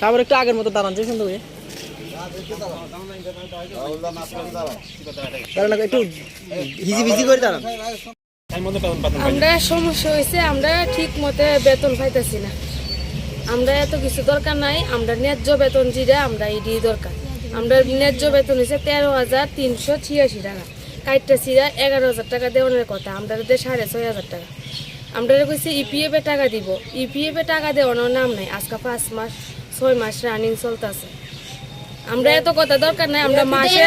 তারপর একটু আগের মতো দাঁড়ান সুন্দর করে একটু হিজি করে দাঁড়ান। আমরা সমস্যা হয়েছে, আমরা ঠিক মতো বেতন পাইতেছি না। আমরা এত কিছু দরকার নাই, আমরা ন্যায্য বেতন যেটা আমরা এটি দরকার। আমরা ন্যায্য বেতন হয়েছে 13,386 টাকা, কাইটটা সিরা 11,000 টাকা দেওয়ার কথা, আমরা 6,500 টাকা। আমরা কইছি ইপিএফ এ টাকা দিব, ইপিএফ এ টাকা দেওয়ানোর নাম নাই। আজকে 5 মাস 6 মাস রানিং চলতেছে। আমরা এত কথা দরকার নাই, আমরা মাসে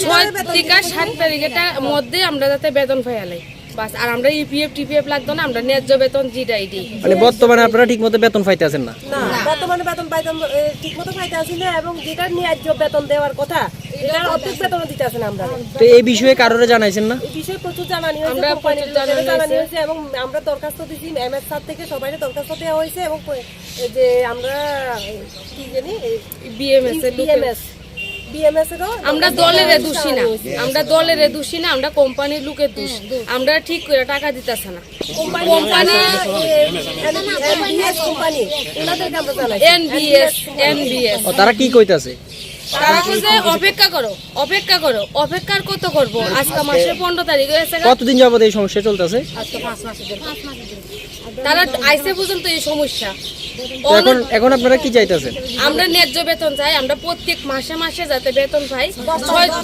6 থেকে 7 তারিখের মধ্যে আমরা যাতে বেতন পাইয়ালাই বাস। আর আমরা ইপিএফ টিপিএফ লাগতো না, আমরা ন্যায্য বেতন যেটাই দিই। মানে বর্তমানে আপনারা ঠিকমতো বেতন পাইতে আছেন না? বর্তমানে বেতন ঠিকমতো পাইতে আছি না, এবং যেটা ন্যায্য বেতন দেওয়ার কথা এটার অর্ধেক বেতন দিতে আছেন আমরা। তো এই বিষয়ে কারোরে জানাইছেন না? এই বিষয়ে প্রচুর জানানি আমরা হয়েছে এবং আমরা দরখাস্ত দিয়েছি এমএস স্যার থেকে, সবাই দরখাস্ত দেওয়া হয়েছে। এবং যে আমরা কি জানি বিএমএস এরও আমরা দলের দোষী না, আমরা দলের দোষী না, আমরা কোম্পানির লোকের দোষ। আমরা ঠিক করে টাকা দিতেছে না কোম্পানি এনবিএস। তারা কি কইতাছে? তারা কইছে অপেক্ষা করো, অপেক্ষা করো। অপেক্ষার কত করব? আজকে মাসের 15 তারিখ হয়েছে। কতদিন যাবত এই সমস্যা চলতেছে? আজকে 5 মাস। তারা আইসে পর্যন্ত এই সমস্যা। এখন আপনারা কি চাইতেছেন? আমরা ন্যায্য বেতন চাই। আমরা প্রত্যেক মাসে মাসে যাতে বেতন পাই,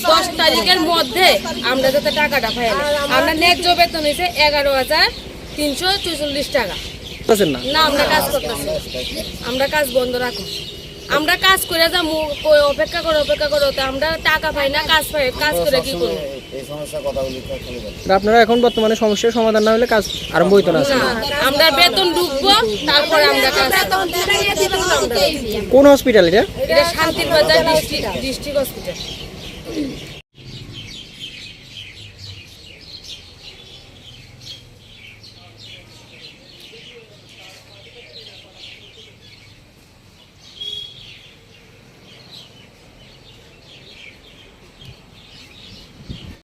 10 তারিখের মধ্যে আমরা যাতে টাকাটা পাই। আমরা ন্যায্য বেতন হয়েছে 11,344 টাকা। না, আমরা কাজ করতেছি, আমরা কাজ বন্ধ রাখো। আমরা কাজ করে যা অপেক্ষা করো অপেক্ষা করো, আমরা টাকা পাই না, কাজ পাই, কাজ করে কি করবো? আপনারা এখন বর্তমানে সমস্যার সমাধান না হলে কাজ আরম্ভ হইতো না। আমরা বেতন ঢুকবো, তারপরে আমরা কাজ। কোন হসপিটাল এটা? শান্তির বাজার ডিস্ট্রিক্ট হসপিটাল।